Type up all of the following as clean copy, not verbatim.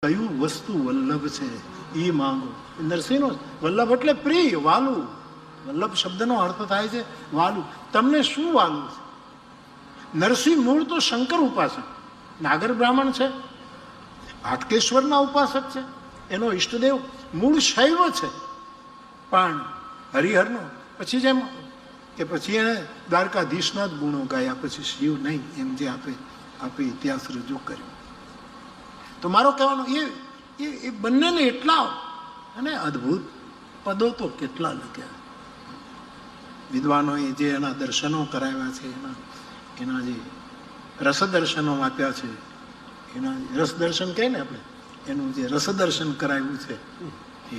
કયું વસ્તુ વલ્લભ છે એ માંગો. નરસિંહનો વલ્લભ એટલે પ્રિય, વાલું. વલ્લભ શબ્દનો અર્થ થાય છે વાલું. તમને શું વાલું છે? નરસિંહ મૂળ તો શંકર ઉપાસક, નાગર બ્રાહ્મણ છે, હાટકેશ્વરના ઉપાસક છે, એનો ઈષ્ટદેવ મૂળ શૈવ છે. પણ હરિહરનો પછી જેમ કે પછી એને દ્વારકાધીશના જ ગુણો ગાયા, પછી શિવ નહીં, એમ જે આપે ઇતિહાસ રજૂ કર્યો. તો મારો કહેવાનો એ બંનેને એટલા અને અદ્ભુત પદો તો કેટલા લખ્યા વિદ્વાનોએ, જે એના દર્શનો કરાવ્યા છે, એના જે રસદર્શનો આપ્યા છે, એના રસદર્શન કહે ને આપણે, એનું જે રસદર્શન કરાવ્યું છે, એ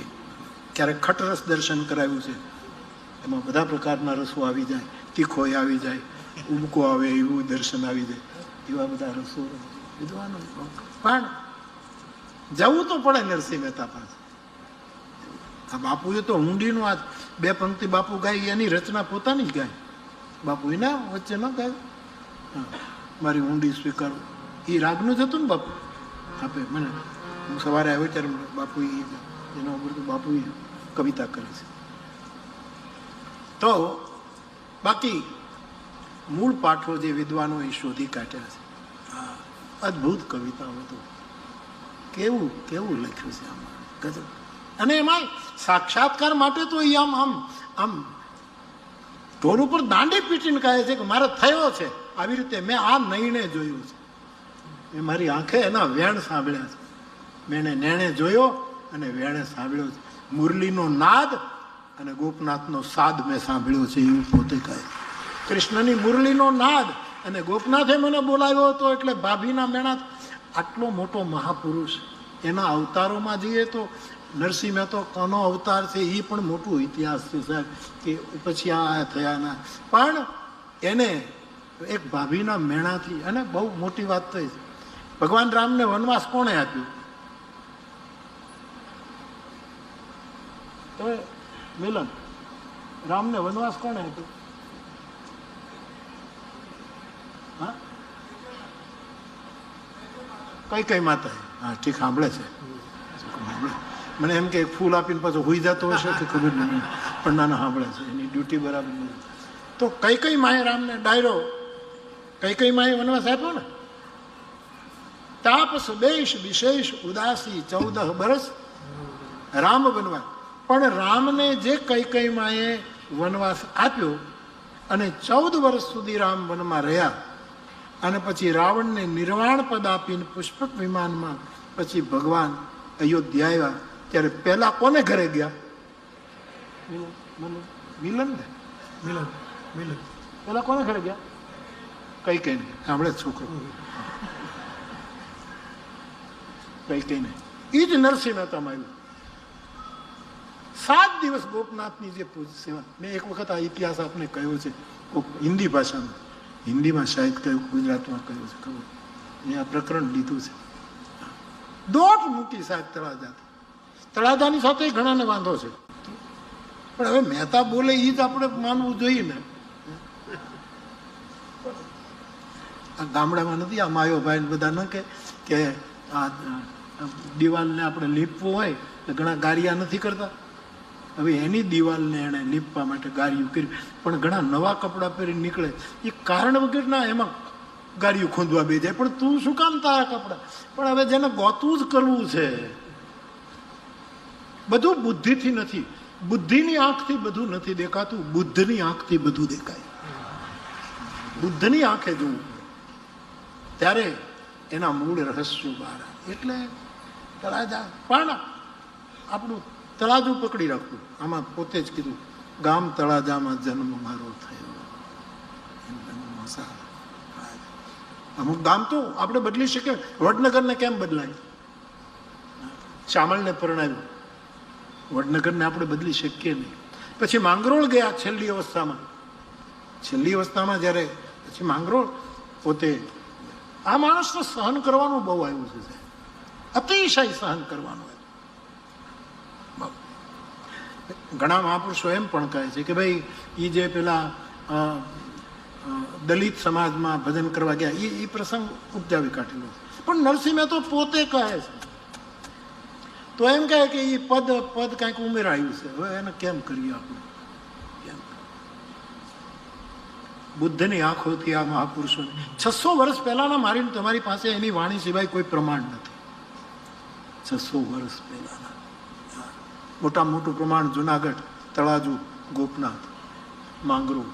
ક્યારેક ખટરસ દર્શન કરાવ્યું છે, એમાં બધા પ્રકારના રસો આવી જાય, તીખોય આવી જાય, ઉબકો આવે એવું દર્શન આવી જાય, એવા બધા રસો વિદ્વાનો. પણ જવું તો પડે નરસિંહ મહેતા પાસે. આ બાપુએ તો ઊંડીનું આ બે પંક્તિ બાપુ ગાય, એની રચના પોતાની જ ગાય. બાપુ એના વચ્ચે ન ગાય. મારી ઊંડી સ્વીકારો એ રાગનું જ હતું ને બાપુ. આપે મને હું સવારે આવ્યો ત્યારે બાપુ એના ઉપર તો બાપુ કવિતા કરે છે. તો બાકી મૂળ પાઠો જે વિદ્વાનોએ શોધી કાઢ્યા છે, અદ્ભુત કવિતાઓ તો કેવું કેવું લખ્યું છે આમાં ગજબ. અને એમાં સાક્ષાત્કાર માટે તો એ આમ ઢોર ઉપર દાંડી પીટીને કહે છે કે મારે થયો છે આવી રીતે, મેં આ નયણે જોયું છે, મેં મારી આંખે એના વેણ સાંભળ્યા છે, મેં એને નેણે જોયો અને વેણે સાંભળ્યો છે, મુરલીનો નાદ અને ગોપનાથનો સાદ મેં સાંભળ્યો છે, એવું પોતે કહે. કૃષ્ણની મુરલીનો નાદ અને ગોપનાથે મને બોલાવ્યો હતો, એટલે ભાભીના મેણા. આટલો મોટો મહાપુરુષ, એના અવતારોમાં જઈએ તો નરસિંહ મહેતો કોનો અવતાર છે એ પણ મોટું ઇતિહાસ છે સાહેબ, કે પછી આ થયાના. પણ એને એક ભાભીના મેણાથી, અને બહુ મોટી વાત થઈ છે, ભગવાન રામને વનવાસ કોણે આપ્યું? તો મિલન, રામને વનવાસ કોણે આપ્યું? હા, કઈ માતા? હા ઠીક, સાંભળે છે. મને એમ કે ફૂલ આપીને પાછો હોઈ જતો હશે કે ખબર નહીં, પણ નાના સાંભળે છે, એની ડ્યુટી બરાબર નહીં. તો કઈ માએ રામને ડાયરો, કઈ માએ વનવાસ આપ્યો ને? તાપસ બેશ વિશેષ ઉદાસી 14 બરસ રામ વનવાસ. પણ રામને જે કઈ માએ વનવાસ આપ્યો અને 14 વર્ષ સુધી રામ વનમાં રહ્યા, અને પછી રાવણને નિર્વાણ પદ આપીને પુષ્પક વિમાનમાં પછી ભગવાન અયોધ્યા આવ્યા, ત્યારે પહેલા કોને ઘરે ગયા? મિલન ને, મિલન પહેલા કોને ઘરે ગયા? કઈ ને સાંભળે છોકરો, કઈ ને એ જ નરસિંહ મહેતામાં આવ્યું. 7 દિવસ ગોપનાથની જે સેવા. મેં એક વખત આ ઇતિહાસ આપને કહ્યો છે હિન્દી ભાષામાં, હિન્દીમાં શાયદ કહ્યું, ગુજરાતમાં કહ્યું છે ખબર, મેં આ પ્રકરણ લીધું છે. દોટ મૂકી સાહેબ તળાજાની સાથે ઘણાને વાંધો છે, પણ હવે મહેતા બોલે એ જ આપણે માનવું જોઈએ ને. આ ગામડામાં નથી આ માયો ભાઈ બધા ન કે આ દિવાલને આપણે લીપવું હોય તો ઘણા ગારિયા નથી કરતા. હવે એની દિવાલને એણે લીપવા માટે ગારિયું કરી, પણ ઘણા નવા કપડાં પહેરીને નીકળે, એ કારણ વગરના એમાં ગારિયું ખોંદવા બે જાય. પણ તું શું કામ તારા કપડાં? પણ હવે જેને ગોતું જ કરવું છે, બધું બુદ્ધિથી નથી, બુદ્ધિની આંખથી બધું નથી દેખાતું, બુદ્ધની આંખથી બધું દેખાય. બુદ્ધની આંખે જોવું ત્યારે એના મૂળ રહસ્યો બહાર. એટલે તળાજા પણ આપણું તળાજુ પકડી રાખવું. આમાં પોતે જ કીધું, ગામ તળાજામાં જન્મ મારો થયો. અમુક ગામ તો આપણે બદલી શકીએ. વડનગરને કેમ બદલાય? શામળને પરણાવ્યું, વડનગરને આપણે બદલી શકીએ નહીં. પછી માંગરોળ ગયા છેલ્લી અવસ્થામાં જ્યારે પછી માંગરોળ પોતે, આ માણસને સહન કરવાનું બહુ આવ્યું છે, અતિશય સહન કરવાનું. ઘણા મહાપુરુષો એમ પણ કહે છે કે ભાઈ એ જે પેલા દલિત સમાજમાં ભજન કરવા ગયા એ પ્રસંગ ઉપજાવી કાઢેલો છે. પણ નરસિંહ મહેતો પોતે કહે છે તો એમ કહે કે એ પદ કાંઈક ઉમેરાયું છે, હવે એને કેમ કરીએ આપણે? કેમ? બુદ્ધની આંખોથી આ મહાપુરુષો 600 વર્ષ પહેલાના મારી તમારી પાસે એની વાણી સિવાય કોઈ પ્રમાણ નથી. 600 વર્ષ પહેલાના મોટામાં મોટું પ્રમાણ જુનાગઢ, તળાજુ, ગોપનાથ, માંગરોળ.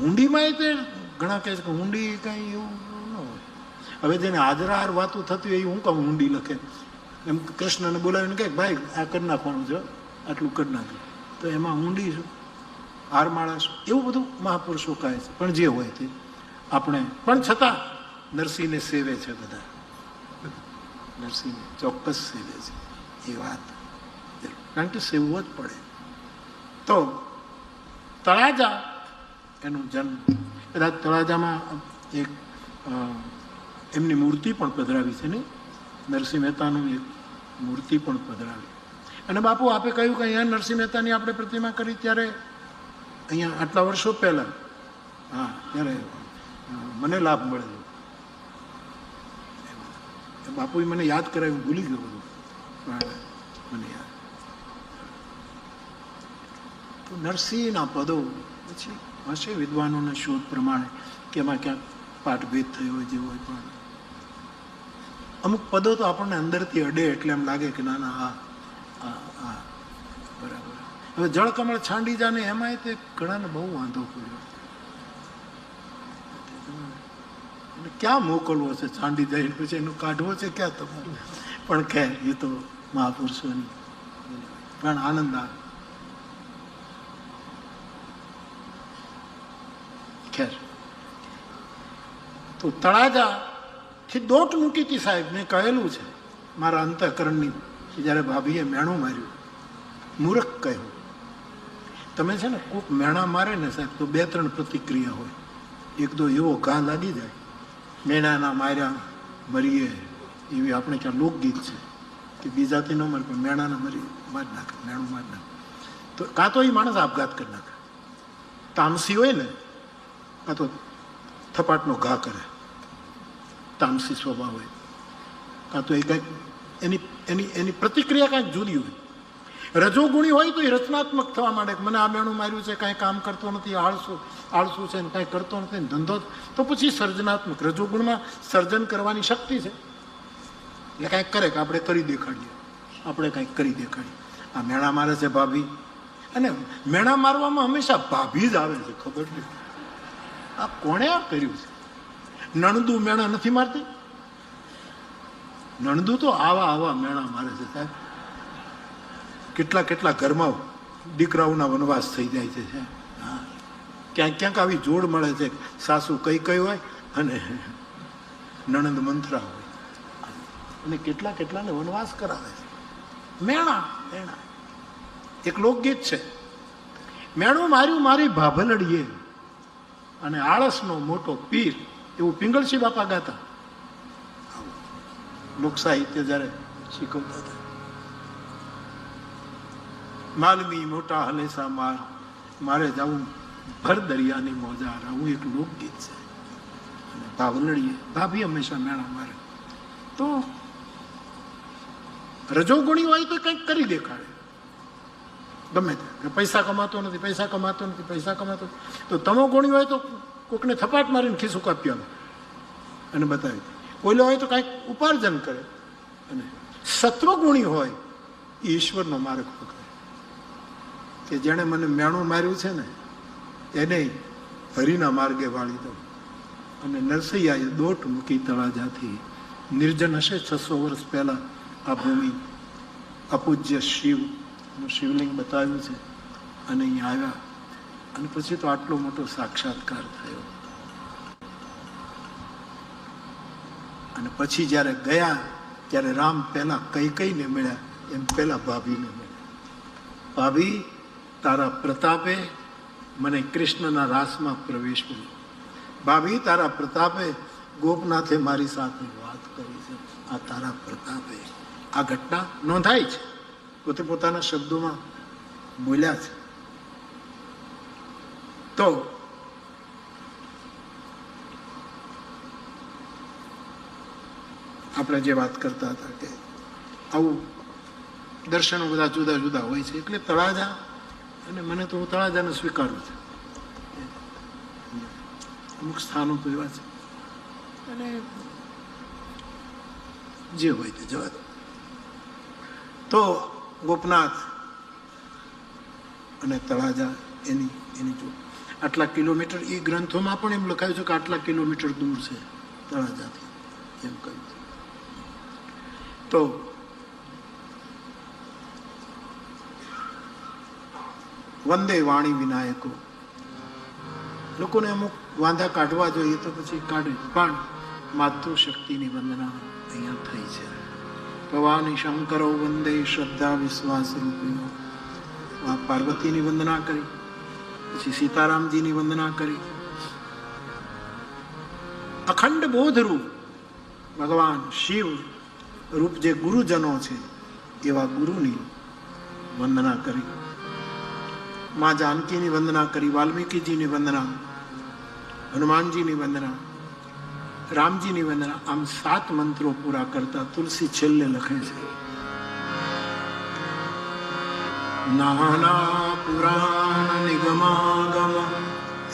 હુંડીમાં તે ઘણા કહે છે કે હુંડી કાંઈ એવું ન હોય. હવે જેને હાજરાર વાતું થતી હોય એ હું કામ હુંડી લખે? એમ કૃષ્ણને બોલાવીને કહે ભાઈ આ કરી નાખવાનું છે, આટલું કરી નાખ્યું, તો એમાં હુંડી શું, હાર માળા શું, એવું બધું મહાપુરુષો કહે છે. પણ જે હોય તે આપણે પણ છતાં નરસિંહને સેવે છે બધા, નરસિંહને ચોક્કસ સેવે છે એ વાત, કારણ કે સેવવો જ પડે. તો તળાજા એનું જન્મ, કદાચ તળાજામાં એક એમની મૂર્તિ પણ પધરાવી છે ને, નરસિંહ મહેતાનું એક મૂર્તિ પણ પધરાવી. અને બાપુ આપે કહ્યું કે અહીંયા નરસિંહ મહેતાની આપણે પ્રતિમા કરી ત્યારે અહીંયા આટલા વર્ષો પહેલાં, હા, ત્યારે મને લાભ મળેલો. બાપુએ મને યાદ કરાવ્યું, ભૂલી ગયો બધું, મને યાદ. તો નરસિંહના પદો પછી હશે વિદ્વાનોના શોધ પ્રમાણે કે એમાં ક્યાંક પાઠભેદ થયો હોય, જે હોય, પણ અમુક પદો તો આપણને અંદરથી અડે એટલે એમ લાગે કે ના ના આ બરાબર. હવે જળકમળ છાંડી જાને એમાંય તે ઘણાને બહુ વાંધો પડ્યો. ક્યાં મોકલવો છે છાંડી જાય પછી એનું કાઢવો છે ક્યાં તમારે? પણ ખેર એ તો મહાપુરુષોની પણ આનંદ આવે. ખેર તો તળાજાથી દોટ મૂકી હતી સાહેબ. મેં કહેલું છે મારા અંતઃકરણની કે જ્યારે ભાભીએ મેણું માર્યું, મૂર્ખ કહ્યું. તમે છે ને કોઈક મેણા મારે ને સાહેબ તો 2-3 પ્રતિક્રિયા હોય. એક તો એવો ઘા લાગી જાય, મેણાના માર્યા મરીએ, એવી આપણે ક્યાં લોકગીત છે કે બીજાથી ન મરે પણ મેણાના મારી નાખે, મેણું મારી નાખે. તો કાં તો એ માણસ આપઘાત કરી નાખે, તામસી હોય ને, કાં તો થપાટનો ઘા કરે, તામસી સ્વભાવ હોય, કાં તો એ કંઈક એની પ્રતિક્રિયા કાંઈક જુદી હોય. રજોગુણી હોય તો એ રચનાત્મક થવા માંડે, મને આ મેણું માર્યું છે, કાંઈ કામ કરતો નથી, આળસુ છે ને કાંઈ કરતો નથી ને ધંધો, તો પછી સર્જનાત્મક. રજોગુણમાં સર્જન કરવાની શક્તિ છે એટલે કાંઈક કરે કે આપણે કરી દેખાડીએ, આપણે કાંઈક કરી દેખાડીએ. આ મેણા મારે છે ભાભી, અને મેણા મારવામાં હંમેશા ભાભી જ આવે છે, ખબર નહીં આ કોણે આ કર્યું છે. નણદુ મેણા નથી મારતી, નણદુ તો આવા મેણા મારે છે સાહેબ. કેટલા ઘરમાં દીકરાઓના વનવાસ થઈ જાય છે. હા, ક્યાંક આવી જોડ મળે છે, સાસુ કઈ હોય અને નણંદ મંથરા હોય, અને કેટલાને વનવાસ કરાવે છે. મેણા એક લોકગીત છે, મેણું માર્યું મારી ભાભલડીએ અને આળસનો મોટો પીર, એવું પિંગળસિંહ બાપા ગાતા લોક સાહિત્ય જ્યારે શીખવતા હતા. માલમી મોટા હલેસા મારે જાવું ભર દરિયાની મોજા, આવું એક લોકગીત છે. અને ભાવલડીએ, ભાભી હંમેશા મેણા મારે. તો રજોગુણી હોય તો કંઈક કરી દેખાડે, ગમે તે. પૈસા કમાતો નથી, તો તમો ગુણી હોય તો કોકને થપાટ મારીને ખિસ્સું કાપી આવે અને બતાવી દે. ઓલો હોય તો કાંઈક ઉપાર્જન કરે. અને સત્વગુણી હોય એ ઈશ્વરનો માર્ગ પકડે, કે જેણે મને મેણું માર્યું છે ને એને હરિના માર્ગે વાળી દો. અને નરસૈયાએ દોટ મૂકી તળાજાથી. નિર્જન હશે 600 વર્ષ પહેલા આ ભૂમિ. અપૂજ્ય શિવનું શિવલિંગ બતાવ્યું છે અને અહીંયા આવ્યા, અને પછી તો આટલો મોટો સાક્ષાત્કાર થયો. અને પછી જ્યારે ગયા ત્યારે રામ પહેલા કઈને મળ્યા એમ પહેલા ભાભીને મળ્યા. ભાભી, તારા પ્રતાપે મને કૃષ્ણના રાસમાં પ્રવેશ મળ્યો. ભાભી, તારા પ્રતાપે ગોપનાથે મારી સાથે વાત કરી છે. આ તારા પ્રતાપે આ ઘટના નોંધાઈ છે, પોતે પોતાના શબ્દોમાં બોલ્યા છે. તો આપણે જે વાત કરતા હતા કે આવું દર્શનો બધા જુદા જુદા હોય છે. એટલે તળાજા, અને મને તો હું તળાજાને સ્વીકારું છું. અમુક સ્થાનો તો એવા છે, અને જે હોય તે જવા દો. તો ગોપનાથ અને તળાજા એની જો આટલા કિલોમીટર, એ ગ્રંથોમાં પણ એમ લખાયું છે કે આટલા કિલોમીટર દૂર છે તળાજાથી, એમ કહ્યું છે. તો વંદે વાણી વિનાયકો, લોકોને અમુક વાંધા કાઢવા જોઈએ તો પછી કાઢે, પણ માતૃશક્તિની વંદના અહીંયા થઈ છે. ભવાની શંકરો વંદે શ્રદ્ધા વિશ્વાસ રૂપિયો. આ પાર્વતીની વંદના કરી, પછી સીતારામજીની વંદના કરી. અખંડ બોધ રૂપ ભગવાન શિવ રૂપ જે ગુરુજનો છે એવા ગુરુની વંદના કરી. માં જાનકીની વંદના કરી, વાલ્મીકીજીની વંદના, હનુમાનજીની વંદના, રામજીની વંદના. આમ 7 મંત્રો પૂરા કરતા તુલસી છેલ્લે લખે છે, નાના પુરાણ નિગમાગમ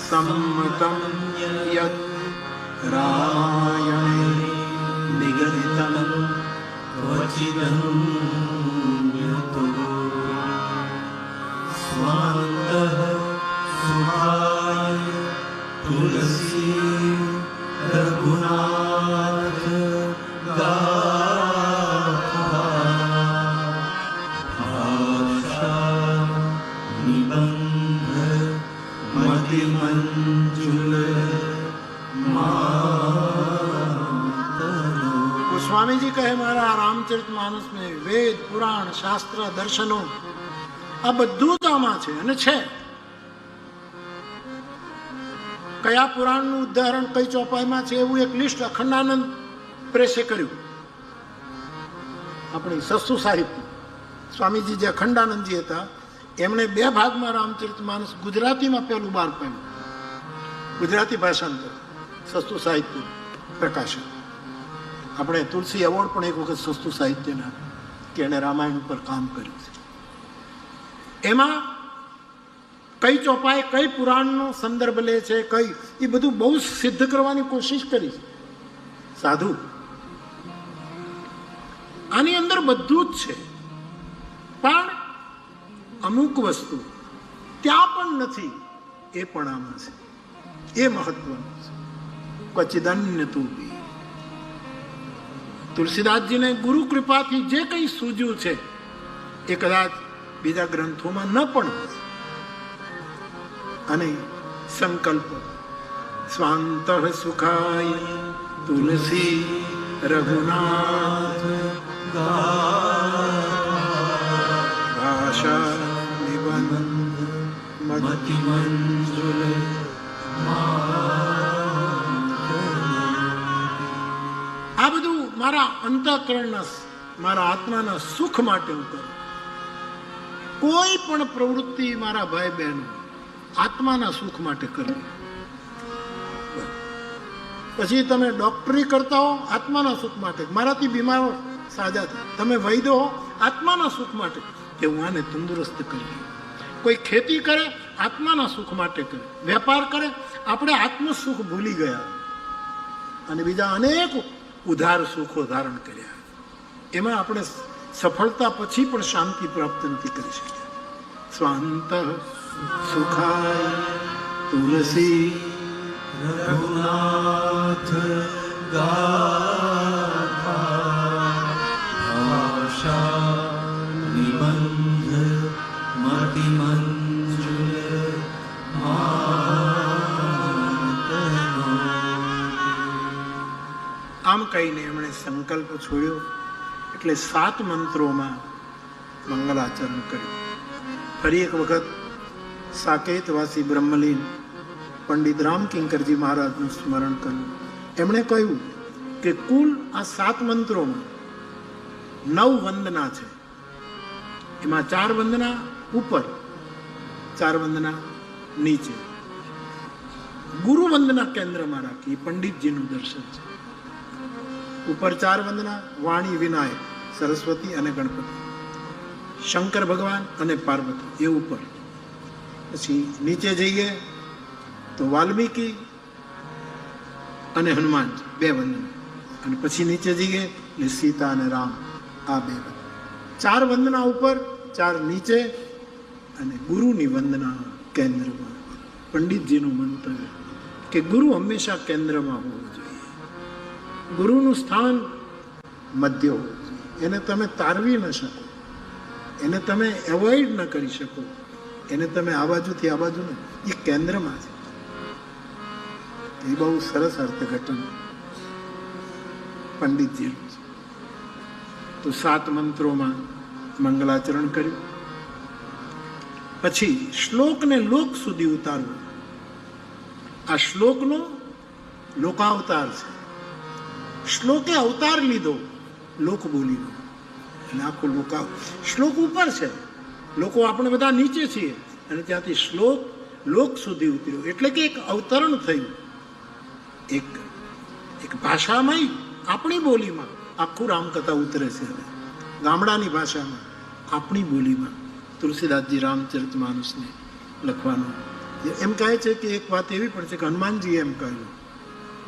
સંમતમ યત રામાયણે નિગદિતમ ક્વચિદં યતો સ્વાંતઃ સુખાય તુલસી રઘુનાથ ગાથા આશા નિબંધ મતિમંજુલ સ્વામીજી કહે, મારા રામચરિત માનસ મેં વેદ, પુરાણ, શાસ્ત્ર, દર્શનો આ બધું જ આમાં છે. અને છે કયા પુરાણનું ઉદાહરણ કઈ ચોપાઈમાં છે એવું એક લિસ્ટ અખંડાનંદ પ્રેસે કર્યું. આપણી સસ્તું સાહિત્ય સ્વામીજી જે અખંડાનંદજી હતા એમણે 2 ભાગમાં રામચરિત માનસ ગુજરાતીમાં પહેલું બહાર પાડ્યું, ગુજરાતી ભાષાંતર, સસ્તું સાહિત્ય પ્રકાશન. આપણે તુલસી એવોર્ડ પણ એક વખત સસ્તું સાહિત્યના કે એને રામાયણ ઉપર કામ કર્યું છે. એમાં કઈ ચોપાઈ કઈ પુરાણનો સંદર્ભ લે છે, કઈ, એ બધું બહુ સિદ્ધ કરવાની કોશિશ કરી છે સાધુ. આની અંદર બધું જ છે, પણ અમુક વસ્તુ ત્યાં પણ નથી, એ પણ આમાં છે. એ મહત્વનું છે. ક્વચિદન્ય તું બી. તુલસીદાસજીને ગુરુ કૃપાથી જે કંઈ સૂજ્યું છે એ કદાચ બીજા ગ્રંથોમાં ન પણ હોય. અને સંકલ્પ સ્વાંતઃ સુખાય તુલસી રઘુનાથ ભાષા નિબંધ મતિમંજુલ. આ બધું મારા અંતઃકરણના, મારા આત્માના સુખ માટે હું કરું. કોઈ પણ પ્રવૃત્તિ મારા ભાઈ બહેનો આત્માના સુખ માટે કરવી. પછી તમે ડોક્ટરી કરતા હો આત્માના સુખ માટે, મારાથી બીમારો સાજા થાય. તમે વૈદ્ય હો આત્માના સુખ માટે કે હું આને તંદુરસ્ત કરી. કોઈ ખેતી કરે આત્માના સુખ માટે કરે, વેપાર કરે, આપણે આત્મ સુખ ભૂલી ગયા અને બીજા અનેક ઉધાર સુખો ધારણ કર્યા. એમાં આપણે સફળતા પછી પણ શાંતિ પ્રાપ્ત નથી કરી શક્યા. સ્વાંત સુખાય તુલસી રઘુનાથ ગાથા નિબંધ મતિમંજુલ. આમ કહીને એમણે સંકલ્પ છોડ્યો. એટલે 7 મંત્રોમાં મંગલાચરણ કર્યું. ફરી એક વખત સાકેતવાસી બ્રહ્મલીન પંડિત રામકિંકરજી મહારાજનું સ્મરણ કર્યું. એમણે કહ્યું કે કુલ આ 7 મંત્રોમાં 9 વંદના છે. એમાં 4 વંદના ઉપર, 4 વંદના નીચે. ગુરુ વંદના કેન્દ્રમાં રાખી પંડિતજીનું દર્શન છે. ઉપર 4 વંદના, વાણી, વિનાયક, સરસ્વતી અને ગણપતિ, શંકર ભગવાન અને પાર્વતી, એ ઉપર. પછી નીચે જઈએ તો વાલ્મીકી અને હનુમાનજી, 2 વંદના. અને પછી નીચે જઈએ એટલે સીતા અને રામ, આ 2 વંદના. 4 વંદના ઉપર, 4 નીચે, અને ગુરુની વંદના કેન્દ્રમાં. પંડિતજીનું મંતવ્ય કે ગુરુ હંમેશા કેન્દ્રમાં હોવું જોઈએ. ગુરુનું સ્થાન મધ્ય હોવું જોઈએ. એને તમે તારવી ન શકો, એને તમે એવોઇડ ન કરી શકો, એને તમે આ બાજુથી આ બાજુ ને, એ કેન્દ્રમાં છે. એ બહુ સરસ અર્થઘટન પંડિતજીનું છે. તો 7 મંત્રોમાં મંગલાચરણ કર્યું. પછી શ્લોકને લોક સુધી ઉતારવું. આ શ્લોકનો લોકાવતાર છે. શ્લોકે અવતાર લીધો લોક બોલીનો, અને આખો શ્લોક ઉપર છે, લોકો આપણે બધા નીચે છીએ, અને ત્યાંથી શ્લોક લોક સુધી ઉતર્યો. એટલે કે એક અવતરણ થયું. એક ભાષામાં, આપણી બોલીમાં આખું રામકથા ઉતરે છે. હવે ગામડાની ભાષામાં, આપણી બોલીમાં તુલસીદાસજી રામચરિતમાનસને લખવાનું. એમ કહે છે કે એક વાત એવી પણ છે કે હનુમાનજીએ એમ કહ્યું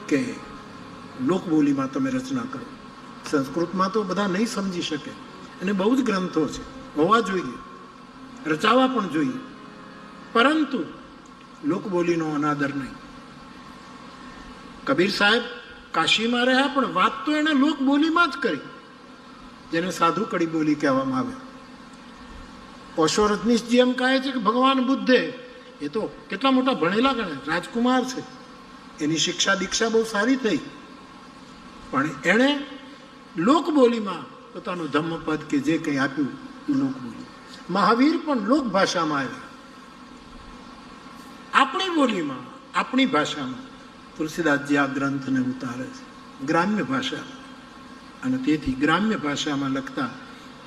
કે લોકબોલીમાં તમે રચના કરો. સંસ્કૃતમાં તો બધા નહીં સમજી શકે, અને બહુ જ ગ્રંથો છે, હોવા જોઈએ, રચાવા પણ જોઈએ, પરંતુ લોકબોલીનો અનાદર નહીં. કબીર સાહેબ કાશીમાં રહ્યા, પણ વાત તો એણે લોકબોલીમાં જ કરી, જેને સાધુ કડી બોલી કહેવામાં આવે. ઓશો રજનીશજી એમ કહે છે કે ભગવાન બુદ્ધે, એ તો કેટલા મોટા ભણેલા ગણે, રાજકુમાર છે, એની શિક્ષા દીક્ષા બહુ સારી થઈ, પણ એણે લોકબોલીમાં પોતાનું ધમ્મપદ કે જે કંઈ આપ્યું એ લોકબોલી. મહાવીર પણ લોક ભાષામાં આવ્યા, આપણી બોલીમાં, આપણી ભાષામાં. તુલસીદાસજી આ ગ્રંથને ઉતારે છે ગ્રામ્ય ભાષામાં, અને તેથી ગ્રામ્ય ભાષામાં લખતા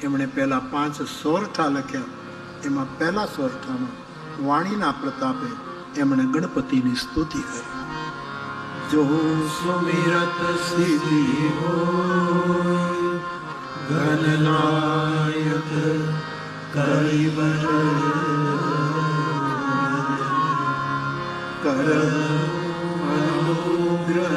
એમણે પહેલા 5 સોરઠા લખ્યા. એમાં પહેલા સોરઠામાં વાણીના પ્રતાપે એમણે ગણપતિની સ્તુતિ કરી. જો સુમિરત સિદ્ધિ હોય ગણનાયક કરિબર કર અનુગ્રહ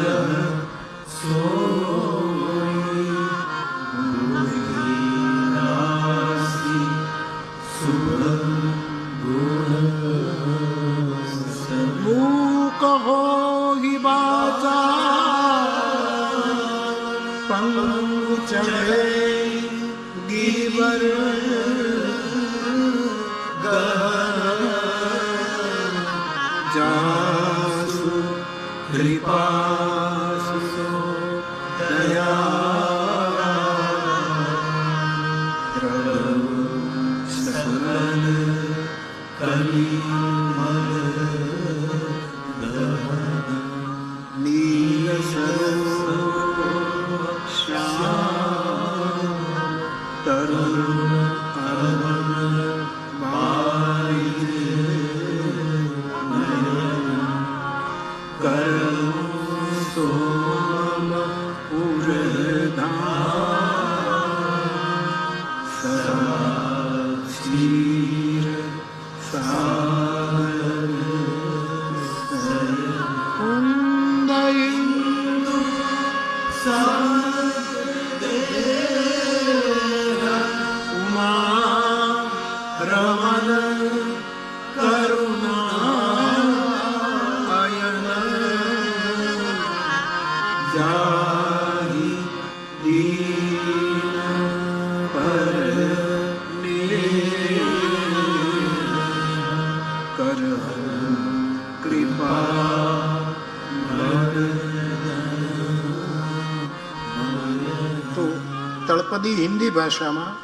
હિન્દી ભાષામાં,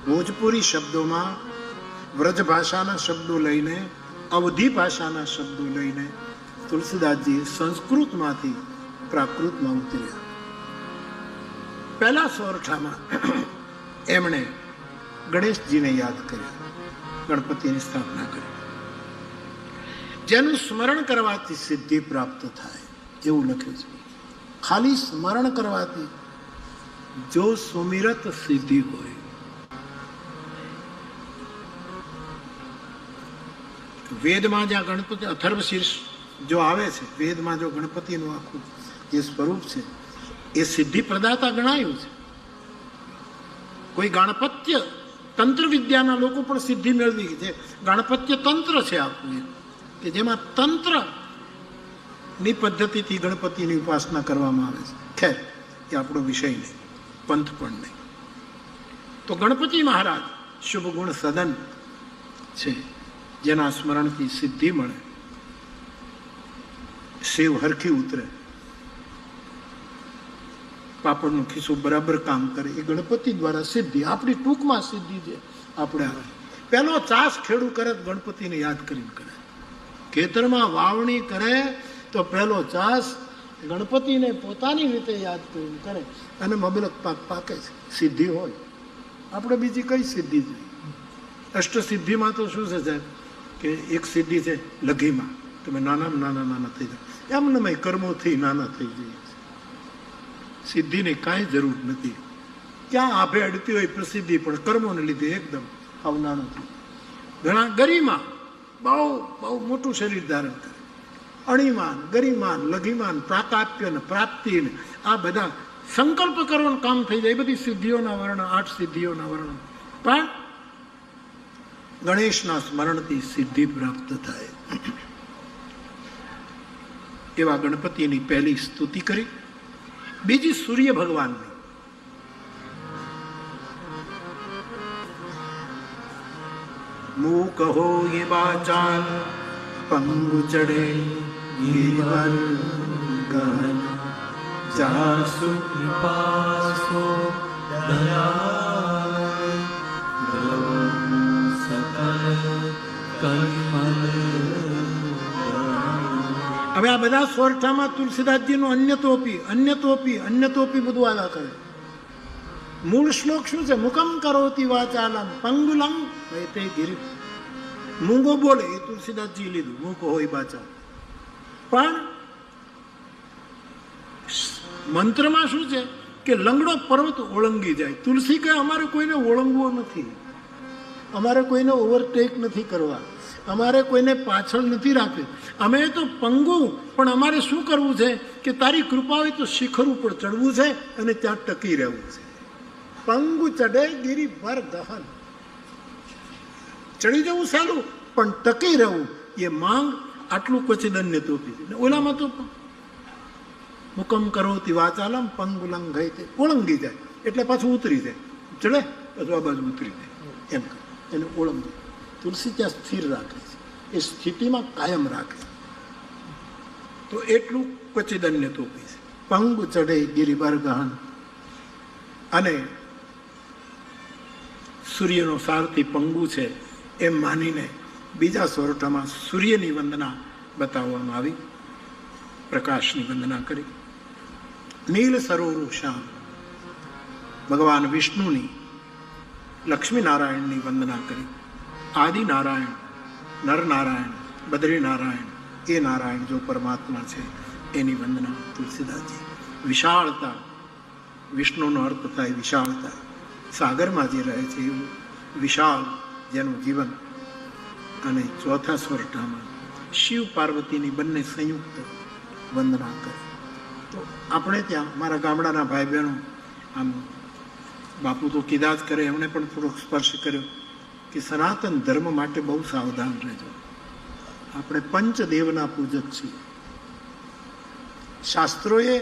ભોજપુરી શબ્દોમાં, વ્રજ ભાષાના શબ્દો લઈને, અવધી ભાષાના શબ્દો લઈને તુલસીદાસજી સંસ્કૃતમાંથી પ્રાકૃતમાં ઉતર્યા. પહેલા સોરઠામાં એમણે ગણેશજીને યાદ કર્યા, ગણપતિની સ્થાપના કરી, જેનું સ્મરણ કરવાથી સિદ્ધિ પ્રાપ્ત થાય એવું લખ્યું છે. ખાલી સ્મરણ કરવાથી જો સુમિરત સિદ્ધિ હોય, વેદમાં જ્યાં ગણપતિ અથર્વ શીર્ષ જો આવે છે, વેદમાં જો ગણપતિનું આખું જે સ્વરૂપ છે એ સિદ્ધિ પ્રદાતા ગણાયું છે. કોઈ ગાણપત્ય તંત્ર વિદ્યાના લોકો પણ સિદ્ધિ મેળવી છે. ગાણપત્ય તંત્ર છે આખું, કે જેમાં તંત્ર ની પદ્ધતિથી ગણપતિની ઉપાસના કરવામાં આવે છે. ખેર, એ આપણો વિષય નહીં, પંથ પણ નહીં. તો ગણપતિ મહારાજ શુભ ગુણ સદન છે, જેના સ્મરણથી સિદ્ધિ મળે, સેવ હરખી ઉતરે, પાપડનું ખિસ્સું બરાબર કામ કરે, એ ગણપતિ દ્વારા સિદ્ધિ. આપણી ટૂંકમાં સિદ્ધિ છે. આપણે પેલો ચાસ ખેડૂ કરે ગણપતિને યાદ કરીને કરે. ખેતરમાં વાવણી કરે તો પહેલો ચાસ ગણપતિને પોતાની રીતે યાદ કરીને કરે અને મબલક પાક પાકે છે. સિદ્ધિ હોય. આપણે બીજી કઈ સિદ્ધિ છે? અષ્ટ સિદ્ધિમાં તો શું છે સાહેબ, કે એક સિદ્ધિ છે લઘીમાં, તમે નાના નાના થઈ જાય, એમને કર્મોથી નાના થઈ જઈએ. સિદ્ધિની કાંઈ જરૂર નથી. ક્યાં આભે અડતી હોય પ્રસિદ્ધિ, પણ કર્મોને લીધે એકદમ હાવ નાનું થયું. ઘણા ગરિમા બહુ બહુ મોટું શરીર ધારણ કરે, અણિમાન, ગરિમાન, લઘિમાન, પ્રાકાપ્ય ને પ્રાપ્તિ ને આ બધા સંકલ્પ કરવાનું કામ થઈ જાય. એ બધી સિદ્ધિઓના વર્ણન, 8 સિદ્ધિઓના વર્ણન. પણ ગણેશના સ્મરણથી સિદ્ધિ પ્રાપ્ત થાય. એવા ગણપતિની પહેલી સ્તુતિ કરી. બીજી સૂર્ય ભગવાનની. મૂક હોય બાચાલ પંગુ ચડે ગિરિવર ગહન, જાસુ કૃપાસો દયા સકલ હવે આ બધા સોરઠામાં તુલસીદાસજીનું અન્યતોપી બધું આલા કરે. મૂળ શ્લોક શું છે? મુકમ કરોતિ વાચાલમ પંગુલમ તે ગિરિ. મૂંગો બોલે એ તુલસીદાસજી લીધું, મૂકો હોય બાચા. પણ મંત્રમાં શું છે કે લંગડો પર્વત ઓળંગી જાય. તુલસી કહે અમારે કોઈને ઓળંગવો નથી, અમારે કોઈને ઓવરટેક નથી કરવા, અમારે કોઈને પાછળ નથી રાખવી. અમે તો પંગુ, પણ અમારે શું કરવું છે કે તારી કૃપા હોય તો શિખર ઉપર ચડવું છે અને ત્યાં ટકી રહેવું છે. પંગુ ચડે ગિરી ભર ગહન, ચડી જવું સારું પણ ટકી રહેવું એ માંગ. આટલું ક્વચિદન્ય તોપી છે. ઓલામાં તો મુકમ કરોતિ વાચાલમ પંગુલંગ ગઈ તે ઓળંગી જાય એટલે પાછું ઉતરી જાય, ચડે પાછું આ બાજુ ઉતરી જાય, એમ એને ઓળંગી. તુલસી ત્યાં સ્થિર રાખે છે, એ સ્થિતિમાં કાયમ રાખે છે. તો એટલું ક્વચિદન્ય તોપી છે. પંગુ ચડે ગિરિબર ગહન. અને સૂર્યનો સારથી પંગુ છે એમ માનીને બીજા સોરઠામાં સૂર્યની વંદના બતાવવામાં આવી, પ્રકાશની વંદના કરી. નીલ સરોવર શ્યામ ભગવાન વિષ્ણુની, લક્ષ્મીનારાયણની વંદના કરી. આદિનારાયણ, નરનારાયણ, બદ્રીનારાયણ, એ નારાયણ જો પરમાત્મા છે એની વંદના તુલસીદાસજી. વિશાળતા, વિષ્ણુનો અર્થ થાય વિશાળતા. સાગરમાં જે રહે છે એવું વિશાળ જેનું જીવન. અને ચોથા સોરઠામાં શિવ પાર્વતીની બંને સંયુક્ત વંદના કરે. તો આપણે ત્યાં મારા ગામડાના ભાઈ બહેનો, આમ બાપુ તો કીધા જ કરે, એમણે પણ થોડોક સ્પર્શ કર્યો કે સનાતન ધર્મ માટે બહુ સાવધાન રહેજો. આપણે પંચદેવના પૂજક છીએ. શાસ્ત્રોએ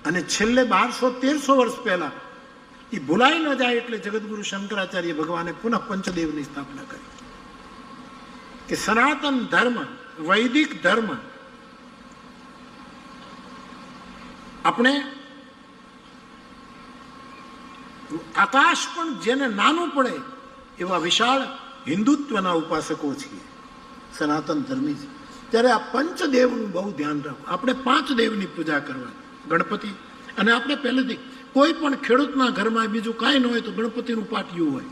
અને છેલ્લે 1200-1300 વર્ષ પહેલા એ ભૂલાઈ ન જાય એટલે જગતગુરુ શંકરાચાર્ય ભગવાને પુનઃ પંચદેવની સ્થાપના કરી કે સનાતન ધર્મ, વૈદિક ધર્મ આપણે આકાશ પણ જેને નાનું પડે એવા વિશાળ હિન્દુત્વના ઉપાસકો છીએ, સનાતન ધર્મી છે. ત્યારે આ પંચદેવનું બહુ ધ્યાન રાખવું. આપણે 5 દેવની પૂજા કરવાની. ગણપતિ, અને આપણે પહેલેથી કોઈ પણ ખેડૂતના ઘરમાં બીજું કાંઈ ન હોય તો ગણપતિનું પાટિયું હોય,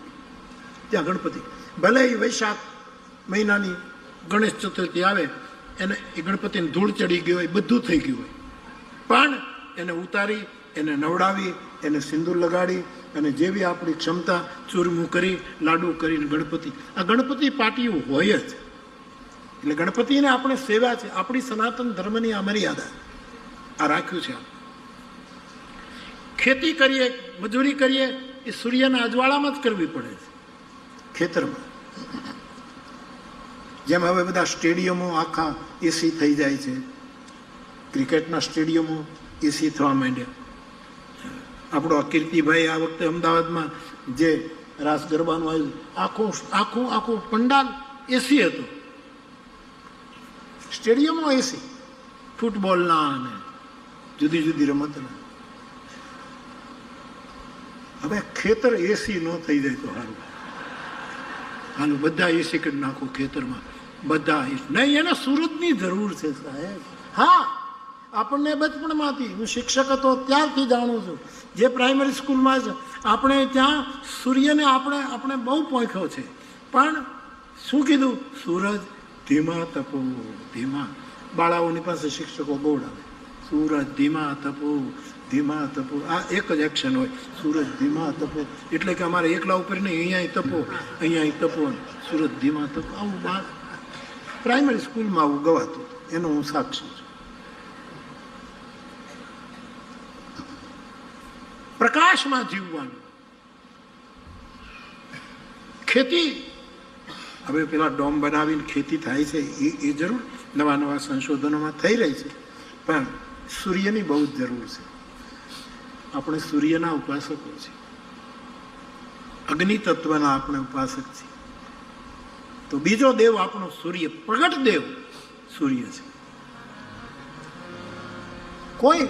ત્યાં ગણપતિ. ભલે એ વૈશાખ મહિનાની ગણેશ ચતુર્થી આવે એને એ ગણપતિને ધૂળ ચડી ગયો હોય, બધું થઈ ગયું હોય, પણ એને ઉતારી, એને નવડાવી, એને સિંદૂર લગાડી અને જેવી આપણી ક્ષમતા ચૂરમું કરી, લાડુ કરીને ગણપતિ, આ ગણપતિ પાટિયું હોય જ. એટલે ગણપતિને આપણે સેવા છે, આપણી સનાતન ધર્મની આ મર્યાદા, આ રાખ્યું છે. ખેતી કરીએ, મજૂરી કરીએ, એ સૂર્યના અજવાળામાં જ કરવી પડે છે, ખેતરમાં. જેમ હવે બધા સ્ટેડિયમો આખા એસી થઈ જાય છે, ક્રિકેટના સ્ટેડિયમો એસી થવા માંડ્યા. આપણો કીર્તિભાઈ આ વખતે અમદાવાદમાં જે રાસ ગરબાનું આવ્યું, આખું પંડાલ એસી હતું, સ્ટેડિયમો એસી, ફૂટબોલના અને જુદી જુદી રમતના. હવે ખેતર એસી ન થઈ જાય તો સારું. હાલું બધા એસી કરી નાખો ખેતરમાં, બધા નહીં. એને સૂરજની જરૂર છે સાહેબ. હા, આપણને બચપણમાંથી, હું શિક્ષક હતો ત્યારથી જાણું છું, જે પ્રાઇમરી સ્કૂલમાં છે આપણે ત્યાં સૂર્યને આપણે બહુ પોંખ્યો છે. પણ શું કીધું? સૂરજ ધીમા તપો, ધીમા. બાળાઓની પાસે શિક્ષકો ગોળાવે, સૂરજ ધીમા તપો, ધીમા તપો. આ એક જ એક્શન હોય, સૂરજ ધીમા તપો. એટલે કે અમારે એકલા ઉપર નહીં, અહીંયા તપો, અહીંયા તપો, સૂરજ ધીમા તપો. આવું બાળ પ્રાઇમરી સ્કૂલમાં આવું ગવાતું, એનો હું સાક્ષી છું. પ્રકાશમાં જીવવાનું. ખેતી, હવે પેલા ડોમ બનાવીને ખેતી થાય છે, એ જરૂર નવા નવા સંશોધનોમાં થઈ રહી છે, પણ સૂર્યની બહુ જ જરૂર છે. આપણે સૂર્યના ઉપાસકો છીએ, અગ્નિ તત્વના આપણે ઉપાસક છીએ. તો બીજો દેવ આપણો સૂર્ય, પ્રગટ દેવ સૂર્ય છે. કોઈ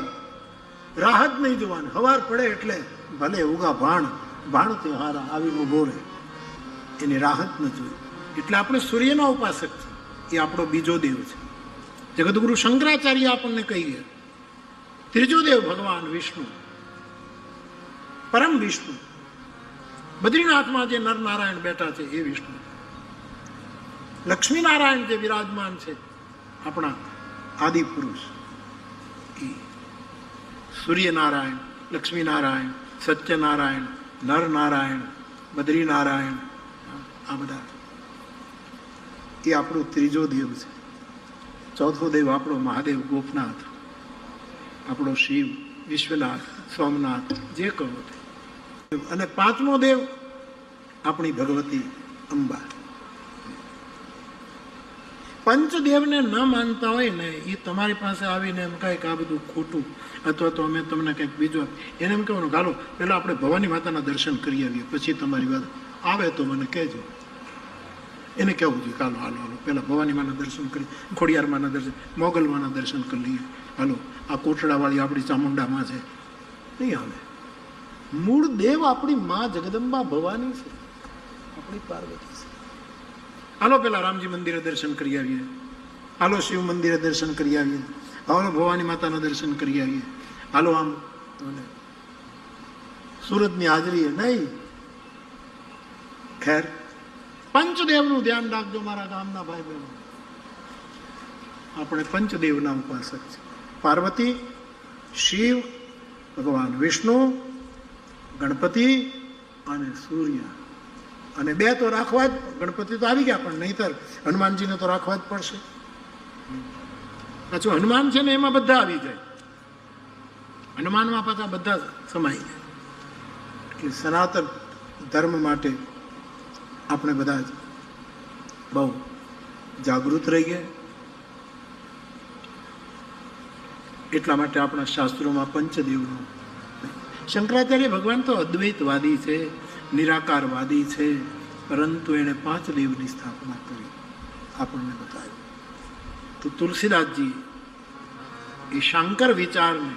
રાહ જ નહીં જોવાની. સવાર પડે એટલે ભલે ઉગા ભાણ હારા આવીને ઉભો રહે, એની રાહત ન જોઈ. એટલે આપણે સૂર્યના ઉપાસક છે, એ આપણો બીજો દેવ છે. જગદગુરુ શંકરાચાર્ય આપણને કહી ગયા, ત્રીજો દેવ ભગવાન વિષ્ણુ, પરમ વિષ્ણુ. બદ્રીનાથમાં જે નરનારાયણ બેઠા છે એ વિષ્ણુ. લક્ષ્મીનારાયણ જે વિરાજમાન છે, આપણા આદિ પુરુષ, એ સૂર્યનારાયણ, લક્ષ્મીનારાયણ, સત્યનારાયણ, નરનારાયણ, બદ્રીનારાયણ, આ બધા એ આપણો ત્રીજો દેવ છે. ચોથો દેવ આપણો મહાદેવ ગોપનાથ, આપણો શિવ, વિશ્વનાથ, સોમનાથ, જે કહો તે. અને પાંચમો દેવ આપણી ભગવતી અંબા. પંચદેવને ન માનતા હોય ને, એ તમારી પાસે આવીને એમ કહે કે આ બધું ખોટું, અથવા તો અમે તમને કંઈક બીજું, એને એમ કહેવાનું ચાલો પહેલાં આપણે ભવાની માતાના દર્શન કરી આવીએ, પછી તમારી વાત આવે તો મને કહેજો. એને કહેવું જોઈએ ચાલો હાલો પહેલાં ભવાની માના દર્શન કરી, ખોડિયાર માના દર્શન, મોગલ માના દર્શન કરી લઈએ. હાલો આ કોટડાવાળી આપણી ચામુંડામાં છે. નહીં આવે. મૂળ દેવ આપણી મા જગદંબા ભવાની છે, આપણી પાર્વતી છે. હાલો પેલા રામજી મંદિરે દર્શન કરી આવીએ, હાલો શિવ મંદિરે દર્શન કરી આવીએ, હાલો ભવાની માતાના દર્શન કરી આવીએ, હાલો આમ સુરતની હાજરીએ નહીં. ખેર, પંચદેવનું ધ્યાન રાખજો મારા ગામના ભાઈ બહેનો. આપણે પંચદેવના ઉપાસક છે. પાર્વતી, શિવ, ભગવાન વિષ્ણુ, ગણપતિ અને સૂર્ય. અને બે તો રાખવા જ, ગણપતિ તો આવી ગયા પણ નહીંતર હનુમાનજીને તો રાખવા જ પડશે. પાછું હનુમાન છે ને એમાં બધા આવી જાય, હનુમાનમાં પાછા બધા સમાઈ જાય. કે સનાતન ધર્મ માટે આપણે બધા જ બહુ જાગૃત રહીએ. એટલા માટે આપણા શાસ્ત્રોમાં પંચદેવનું. શંકરાચાર્ય ભગવાન તો અદ્વૈતવાદી છે, નિરાકારવાદી છે, પરંતુ એણે 5 દેવની સ્થાપના કરી, આપણને બતાવ્યું. તો તુલસીદાસજી એ શાંકર વિચારને,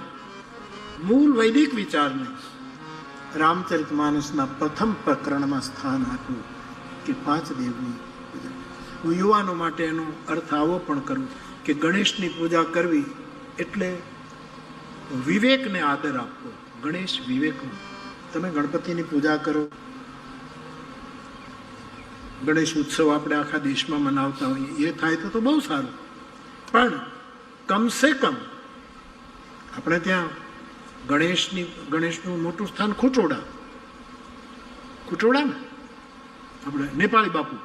મૂળ વૈદિક વિચારને રામચરિતમાનસના પ્રથમ પ્રકરણમાં સ્થાન આપ્યું કે 5 દેવની પૂજા. હું યુવાનો માટે એનો અર્થ આવો પણ કરું કે ગણેશની પૂજા કરવી એટલે વિવેકને આદર આપવો. ગણેશ વિવેકનો. તમે ગણપતિની પૂજા કરો, ગણેશ ઉત્સવ આપણે આખા દેશમાં મનાવતા હોઈએ, એ થાય તો બહુ સારું. પણ કમસે કમ આપણે ત્યાં ગણેશનું મોટું સ્થાન ખૂંટોડા ને આપણે નેપાળી બાપુ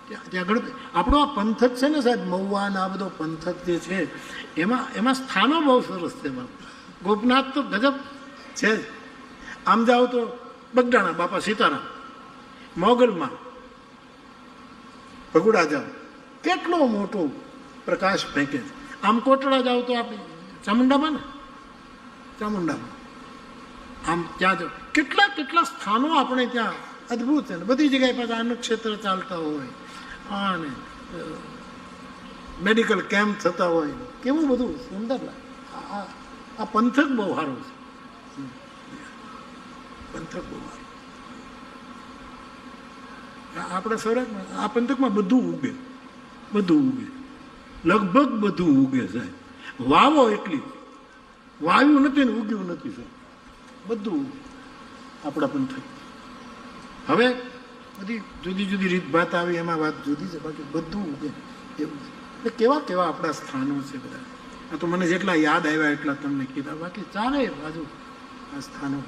ત્યાં ગણપતિ. આપણો આ પંથક છે ને સાહેબ, મહુવા ને આ બધો પંથક જે છે એમાં સ્થાનો બહુ સરસ છે. ગોપનાથ તો ગજબ છે. આમ જાઓ તો બગડાણા બાપા સીતારામ, મોગલમાં ભગુડા જાઓ કેટલો મોટો પ્રકાશ ફેંકે છે. આમ કોટડા જાઓ તો આપણે ચામુંડામાં આમ ત્યાં જાઓ કેટલા સ્થાનો આપણે ત્યાં અદ્ભુત છે. ને બધી જગ્યાએ પાછા અન્નક્ષેત્ર ચાલતા હોય અને મેડિકલ કેમ્પ થતા હોય, કેવું બધું સુંદર લાગે. આ પંથક બહુ સારો છે. પંથક બહુ સારું. આપણા સૌરાષ્ટ્રમાં આ પંથકમાં બધું ઉગે, લગભગ બધું ઉગે સાહેબ. વાવો એટલી વાવ્યું નથી ને ઉગ્યું નથી સાહેબ, બધું આપણા પંથક. હવે બધી જુદી જુદી રીત ભાત આવી, એમાં વાત જુદી છે, બાકી બધું ઉગે એવું છે. કેવા આપણા સ્થાનો છે બધા. આ તો મને જેટલા યાદ આવ્યા એટલા તમને કીધા, બાકી ચાલે બાજુ આ સ્થાનો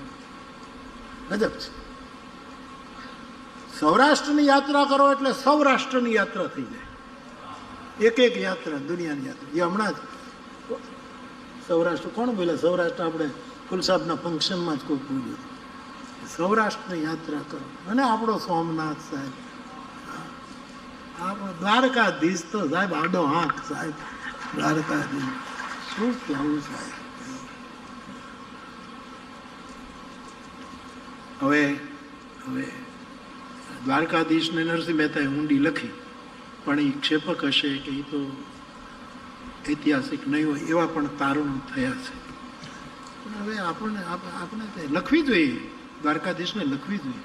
ગજબ છે. સૌરાષ્ટ્રની યાત્રા કરો એટલે સૌરાષ્ટ્રની યાત્રા થઈ જાય. એક યાત્રા દુનિયાની યાત્રા. એ હમણાં જ સૌરાષ્ટ્ર કોણ બોલ્યા? સૌરાષ્ટ્ર આપણે કુલસાબના ફંક્શનમાં જ કોઈ બોલ્યું. સૌરાષ્ટ્રની યાત્રા કરો. અને આપણો સોમનાથ સાહેબ, આપણો દ્વારકાધીશ તો સાહેબ આડો હાંક સાહેબ. દ્વારકાધીશ શું કહેવું સાહેબ. હવે દ્વારકાધીશને નરસિંહ મહેતાએ ઊંડી લખી, પણ એ ક્ષેપક હશે કે એ તો ઐતિહાસિક નહીં હોય એવા પણ તારણો થયા છે. પણ હવે આપણે લખવી જોઈએ, દ્વારકાધીશને લખવી જોઈએ.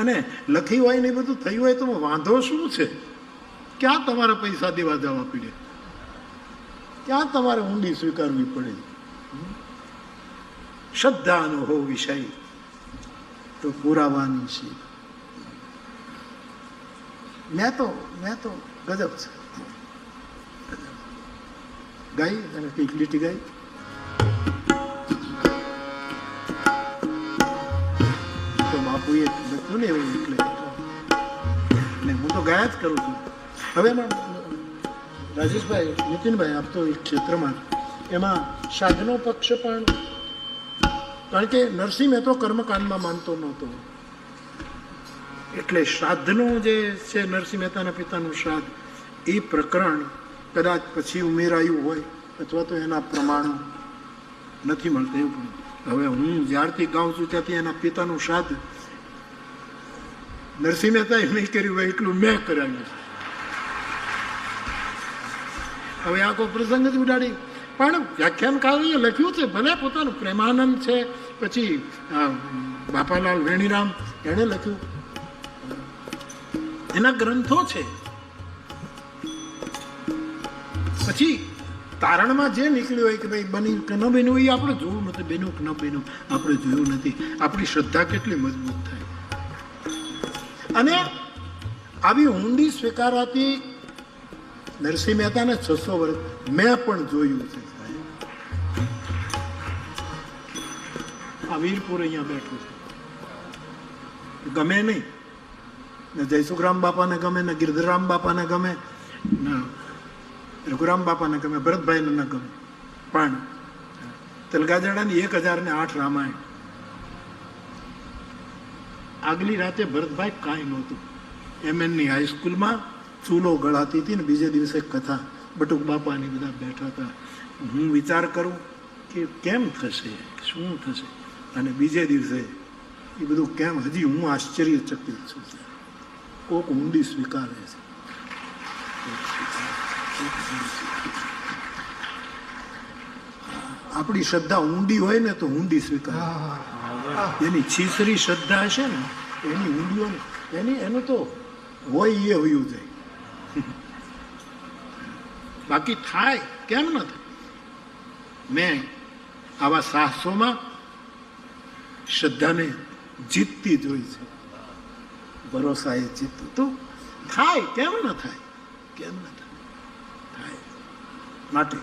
અને લખી હોય ને બધું થયું હોય તો વાંધો શું છે? ક્યાં તમારે પૈસા દેવા જવા પડે? ક્યાં તમારે ઊંડી સ્વીકારવી પડે? શ્રદ્ધાનો હો વિષય તો પુરાવાની છે. મેં તો ગજબ છે. ગાઈ અને કંઈક લીટી ગાઈ. તો બાપુએ લખ્યું ને એવું એટલે હું તો ગાયા જ કરું છું. હવે એમાં રાજેશભાઈ, નીતિનભાઈ, આપ તો એક ક્ષેત્રમાં એમાં સાધનો પક્ષ પણ, કારણ કે નરસિંહ મહેતો કર્મકાંડમાં માનતો નહોતો, એટલે શ્રાદ્ધનો જે છે નરસિંહ મહેતાના પિતાનું શ્રાદ્ધ, એ પ્રકરણ કદાચ પછી ઉમેરાયું હોય અથવા તો એના પ્રમાણો નથી મળતા એવું. હવે હું જ્યારથી ગાઉં છું ત્યાંથી એના પિતાનું શ્રાદ્ધ નરસિંહ મહેતાએ નહીં કર્યું હોય એટલું મેં કરાવ્યું. હવે આ કોઈ પ્રસંગ જ ઉડાડી. પણ વ્યાખ્યાનકારોએ લખ્યું છે, ભલે પોતાનું પ્રેમાનંદ છે, પછી બાપાલાલ વેણીરામ એણે લખ્યું, એના ગ્રંથો છે. પછી તારણમાં જે નીકળ્યું હોય કે ભાઈ બન્યું કે ન બન્યું એ આપણે જોવું નથી. બન્યું કે ન બન્યું આપણે જોયું નથી. આપણી શ્રદ્ધા કેટલી મજબૂત થાય. અને આવી ઊંડી સ્વીકારાતી નરસિંહ મહેતાને 600 વર્ષ મેં પણ જોયું છે. આ વીરપુર અહીંયા બેઠું છે, ગમે નહીં ને જયસુખરામ બાપાને ગમે ને ગિરધરામ બાપાને ગમે ને રઘુરામ બાપાને ગમે, ભરતભાઈને ન ગમે, પણ તલગાજડાની 1008 રામાયણ આગલી રાતે ભરતભાઈ કાંઈ નહોતું. એમએનની હાઈસ્કૂલમાં ચૂલો ગળાતી હતી ને બીજે દિવસે કથા, બટુક બાપાની બધા બેઠા હતા. હું વિચાર કરું કે કેમ થશે, શું થશે, અને બીજે દિવસે એ બધું કેમ, હજી હું આશ્ચર્યચકિત છું. કોક ઊંડી સ્વીકારે છે. આપણી શ્રદ્ધા ઊંડી હોય ને તો ઊંડી સ્વીકારે. એની છીછરી શ્રદ્ધા હશે ને એની ઊંડીઓ એનું તો હોય એ હોયું જાય. બાકી થાય કેમ ન થાય? મેં આવા સાહસોમાં શ્રદ્ધાને જીતતી જોઈ છે. ભરોસાએ જીતતું તો થાય, કેમ ન થાય? કેમ ન થાય? માટે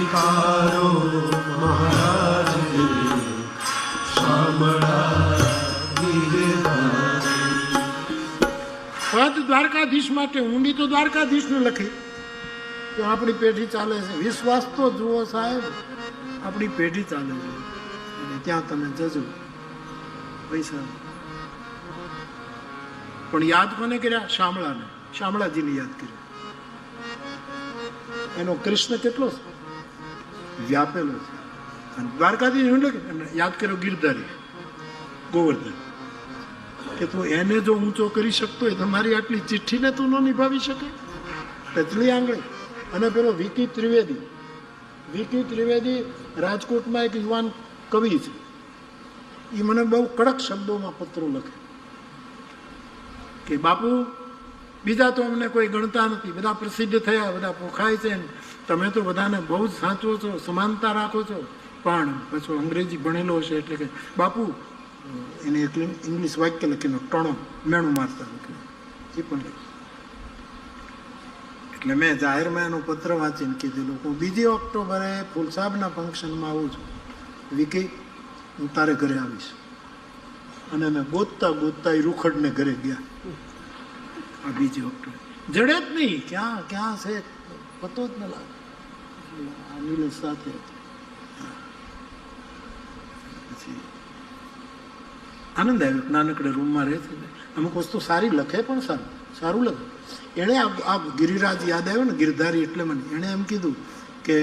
સ્વીકારો મહારાજ શામળા ગિરધારી. પદ દ્વારકાધીશ માટે, ઊંડી તો દ્વારકાધીશને લખી તો આપણી પેઢી ચાલે છે. વિશ્વાસ તો જુઓ સાહેબ, આપણી પેઢી ચાલે છે. અને ત્યાં તમે જજો પૈસા. પણ યાદ કોને કર્યા? શામળાને, શામળાજીને યાદ કર્યા. એનો કૃષ્ણ કેટલો વ્યાપેલો છે. અને દ્વારકાધીશ યાદ કર્યો ગિરધારી ગોવર્ધન, કે તું એને જો ઊંચો કરી શકતો હોય, તમારી આટલી ચિઠ્ઠીને તું ન નિભાવી શકે? ટચલી આંગળી. અને પેલો વિકી ત્રિવેદી, વિકી ત્રિવેદી રાજકોટમાં એક યુવાન કવિ છે. એ મને બહુ કડક શબ્દોમાં પત્રો લખે કે બાપુ, બીજા તો અમને કોઈ ગણતા નથી, બધા પ્રસિદ્ધ થયા, બધા પોખાય છે, તમે તો બધાને બહુ જ સાચવો છો, સમાનતા રાખો છો, પણ પછી અંગ્રેજી ભણેલો હશે એટલે કે બાપુ, એને એક ઇંગ્લિશ વાક્ય લખીને ટણો મેણું મારતા લખ્યું, એ પણ લખ્યું. એટલે મેં જાહેરમાં એનો પત્ર વાંચીને કીધેલું હું 2 ઓક્ટોબરે ફૂલસાબના ફંક્શનમાં આવું છું, વિકી હું તારે ઘરે આવીશ. અને મેં ગોતતા ગોતતા એ રૂખડને ઘરે ગયા. આ 2 ઓક્ટોબર જડે જ નહીં, ક્યાં ક્યાં છે પતો જ ન લાગે. આ નીલેશ સાથે પછી આનંદ આવ્યો. નાનકડે રૂમમાં રહે છે, અમુક વસ્તુ સારી લખે, પણ સારું લખે. એણે આ ગિરિરાજ યાદ આવ્યો ને, ગિરધારી, એટલે મને એણે એમ કીધું કે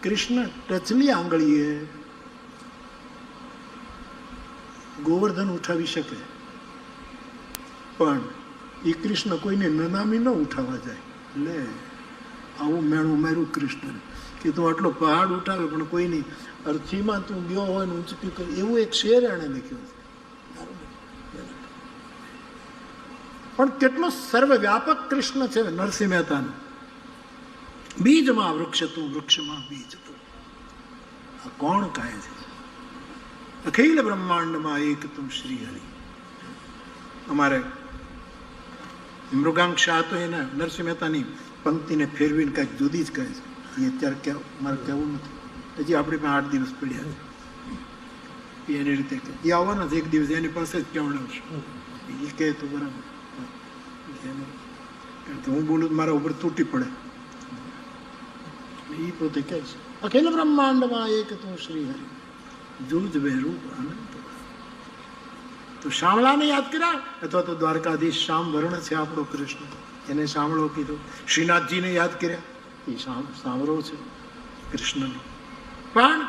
કૃષ્ણ ટચલી આંગળીએ ગોવર્ધન ઉઠાવી શકે, પણ એ કૃષ્ણ કોઈને નનામી ન ઉઠાવવા જાય. એટલે આવું મેણું માર્યું કૃષ્ણ કે તું આટલો પહાડ ઉઠાવે પણ કોઈની અર્થીમાં તું ગયો હોય ને ઊંચકી કરી, એવું એક શેર એણે લખ્યો છે. પણ કેટલો સર્વવ્યાપક કૃષ્ણ છે નરસિંહ મહેતાનો. બીજમાં વૃક્ષ તું, વૃક્ષમાં બીજ તું. આ કોણ કહે છે? અખિલ બ્રહ્માંડમાં એક તું શ્રી હરિ. અમારે મૃગાંક શાહ તો એને નરસિંહ મહેતાની પંક્તિને ફેરવીને કંઈક જુદી જ કહે છે. એ અત્યારે મારે કહેવું નથી, હજી આપણી પાસે 8 દિવસ પડ્યા છે. એની રીતે કહે, એ આવવાના જ એક દિવસ એની પાસે જ કેવડાવશે. એ કહે તો બરાબર, હું બોલું મારા ઉપર તૂટી પડે. એ પોતે કહે છે અખિલ બ્રહ્માંડમાં એક તું શ્રી હરિ, જૂજ બેરૂપ અનંત. તો શામળાને યાદ કર્યા, અથવા તો દ્વારકાધીશ શ્યામ વર્ણ છે આપણો કૃષ્ણ, એને શામળો કીધો. શ્રીનાથજીને યાદ કર્યા, એ સાવરો છે કૃષ્ણનો. પણ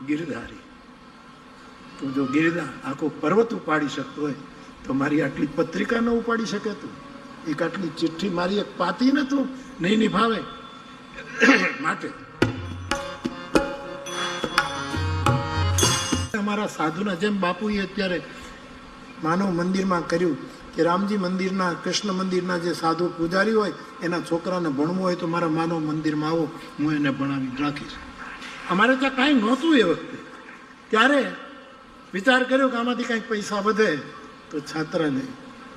ગિરધારી, તો જો ગિરધા આખો પર્વત ઉપાડી શકતો હોય તો મારી આટલી પત્રિકા ન ઉપાડી શકે? તું એક આટલી ચિઠ્ઠી, મારી એક પાતીને તું નહીં નિભાવે? માટે અમારા સાધુના જેમ બાપુએ અત્યારે માનવ મંદિરમાં કર્યું કે રામજી મંદિરના, કૃષ્ણ મંદિરના જે સાધુ પૂજારી હોય એના છોકરાને ભણવું હોય તો મારા માનવ મંદિરમાં આવો, હું એને ભણાવી રાખીશ. અમારે ત્યાં કાંઈ નહોતું એ વખતે. ત્યારે વિચાર કર્યો કે આમાંથી કાંઈક પૈસા વધે તો છાત્રાલય.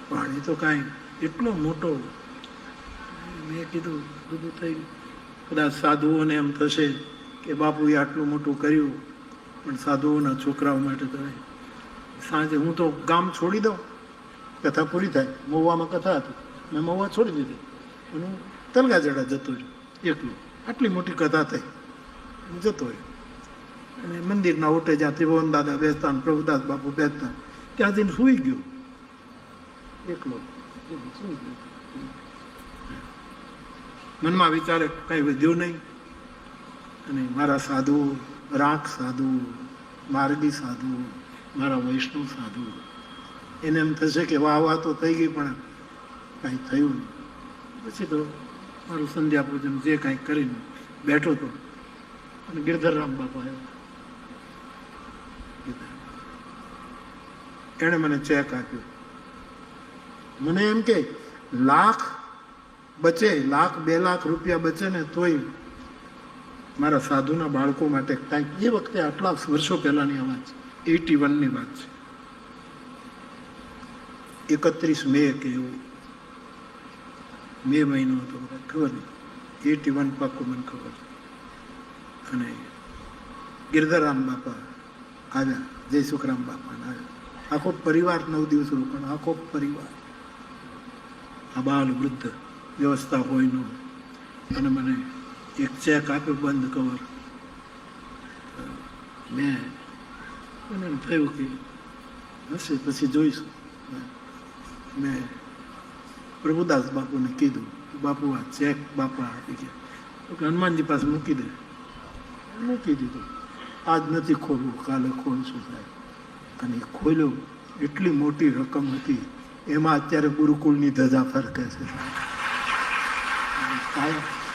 પણ એ તો કાંઈ એટલો મોટો, મેં કીધું બધું થઈ ગયું. કદાચ સાધુઓને એમ થશે કે બાપુએ આટલું મોટું કર્યું, પણ સાધુઓના છોકરાઓ માટે તો સાંજે હું તો ગામ છોડી દઉં, કથા પૂરી થાય. મહુવામાં કથા હતી, મેં મહુવા છોડી દીધી અને હું તલગાજડા જતો રહ્યો એકલો. આટલી મોટી કથા થઈ, હું જતો રહ્યો. અને મંદિરના ઓટે જ્યાં ત્રિભુવન દાદા બેસતા, પ્રભુદાસ બાપુ બેસતા, ત્યાં જઈને સૂઈ ગયો એકલો. સૂઈ ગયો. મનમાં વિચારે કાંઈ વધ્યું નહીં. અને મારા સાધુ, રાખ સાધુ, માર્ગી સાધુ, મારા વૈષ્ણવ સાધુ, એને એમ થશે કે વાહ વાહ તો થઈ ગઈ, પણ કાંઈ થયું નહીં. પછી તો મારું સંધ્યા પૂજન જે કાંઈ કરીને બેઠો હતો અને ગિરધરરામ બાપા આવ્યા. એણે મને ચેક આપ્યો. મને એમ કે લાખ બચે, લાખ 2 લાખ રૂપિયા બચે ને તોય મારા સાધુના બાળકો માટે કાંઈક, એ વખતે આટલા વર્ષો પહેલાની આ વાત છે, 81ની વાત છે. 31 મે કે એવું મે મહિનો હતો, ખબર નહીં, 81 પાક્કું મને ખબર. અને ગિરધરરામ બાપા આવ્યા, જય સુખરામ બાપાના આવ્યા. આખો પરિવાર 9 દિવસ રોકાણ, આખો પરિવાર, આ બાલ વૃદ્ધ, વ્યવસ્થા હોય ન. અને મને એક ચેક આપ્યો બંધ કવર. મને એમ થયું કે હશે પછી જોઈશું. મેં પ્રભુદાસ બાપુને કીધું, બાપુ આ ચેક બાપા આપી ગયા કે હનુમાનજી પાસે મૂકી દે. મૂકી દીધું. આજ નથી ખોલવું, કાલે ખોલશું સાહેબ. અને એ ખોલ્યો, એટલી મોટી રકમ હતી. એમાં અત્યારે ગુરુકુળની ધજા ફરકે છે.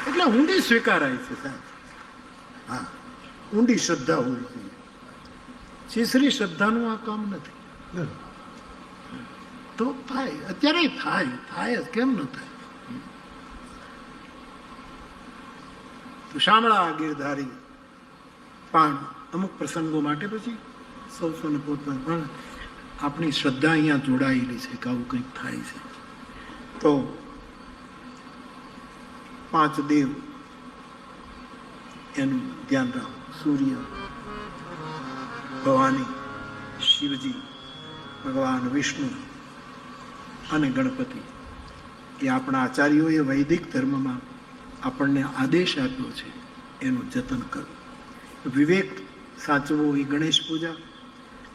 એટલે ઊંડી સ્વીકારાય છે સાહેબ. હા, ઊંડી શ્રદ્ધા હોવી જોઈએ. ચીસરી શ્રદ્ધાનું આ કામ નથી. તો થાય, અત્યારે થાય જ, કેમ ન થાય? તો શામળા ગીરધારી પાન અમુક પ્રસંગો માટે પછી સૌને પોતાનું, પણ આપણી શ્રદ્ધા અહીંયા જોડાયેલી છે કે આવું કંઈક થાય છે. તો 5 દેવ એનું ધ્યાન રાખો. સૂર્ય, ભવાની, શિવજી, ભગવાન વિષ્ણુ અને ગણપતિ. એ આપણા આચાર્યોએ વૈદિક ધર્મમાં આપણને આદેશ આપ્યો છે એનું જતન કરવું. વિવેક સાચવો એ ગણેશ પૂજા,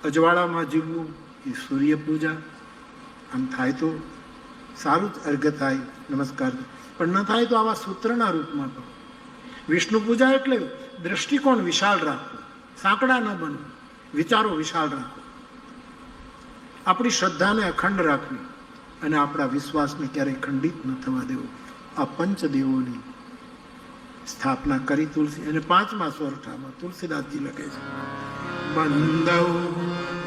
અજવાળામાં જીવવું એ સૂર્ય પૂજા. આમ થાય તો સારું જ, અર્ઘ્ય થાય, નમસ્કાર. પણ ન થાય તો આવા સૂત્રના રૂપમાં પણ. વિષ્ણુ પૂજા એટલે દ્રષ્ટિકોણ વિશાળ રાખવો, સાંકડા ન બનવું, વિચારો વિશાળ રાખવો, આપણી શ્રદ્ધાને અખંડ રાખવી અને આપણા વિશ્વાસને ક્યારેય ખંડિત ન થવા દેવો. આ પંચદેવોની સ્થાપના કરી તુલસી. અને 5મા સોરઠામાં તુલસીદાસજી લખે છે, બંદવ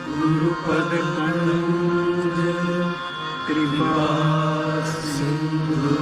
ગુરુપદ કંજ કૃપા સિંધુ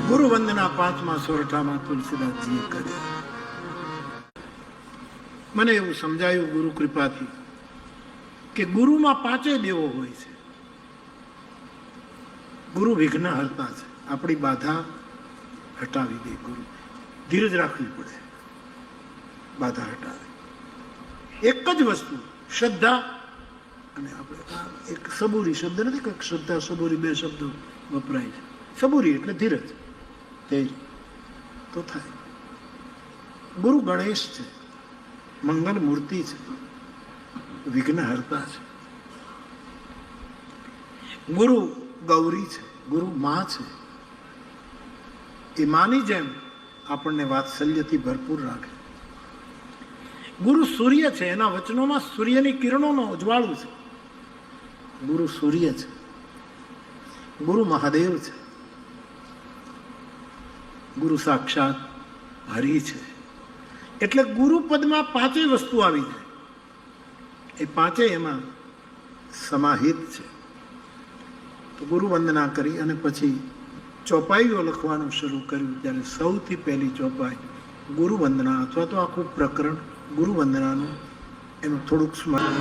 ગુરુ વંદના 5મા સોરઠામાં તુલસીદાસજીએ કરી. મને એવું સમજાયું ગુરુ કૃપાથી કે ગુરુમાં 5 દેવો હોય છે. ગુરુ વિઘ્ન હરતા છે, આપણી બાધા હટાવી દે. ગુરુ ધીરજ રાખવી પડે, બાધા હટાવે. એક જ વસ્તુ, શ્રદ્ધા. અને આપણે એક સબૂરી શબ્દ નથી કે શ્રદ્ધા સબૂરી 2 શબ્દો વપરાય છે. સબૂરી એટલે ધીરજ, તેજ તો થાય. ગુરુ ગણેશ છે, મંગલ મૂર્તિ છે, વિઘ્ન હરતા છે. ગુરુ ગૌરી છે, ગુરુ માં છે. એ માની જેમ આપણને વાત્સલ્યથી ભરપૂર રાખે. ગુરુ સૂર્ય છે, એના વચનોમાં સૂર્યની કિરણોનો ઉજવાળું છે. ગુરુ સૂર્ય છે. ગુરુ મહાદેવ છે. ગુરુ સાક્ષાત હરિ છે. એટલે ગુરુ પદમાં 5 વસ્તુ આવી જાય. એ 5 એમાં સમાહિત છે. તો ગુરુ વંદના કરી અને પછી ચોપાઈઓ લખવાનું શરૂ કર્યું. ત્યારે સૌથી પહેલી ચોપાઈ ગુરુ વંદના, અથવા તો આખું પ્રકરણ ગુરુ વંદનાનું, એનું થોડુંક સ્મરણ.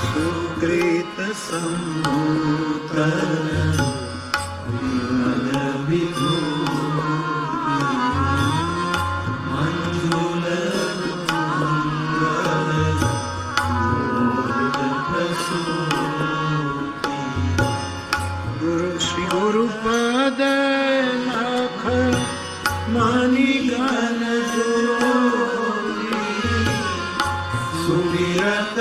સુકૃત સંભૂત ગુરુપદ લખ માની ગાન સુવિરત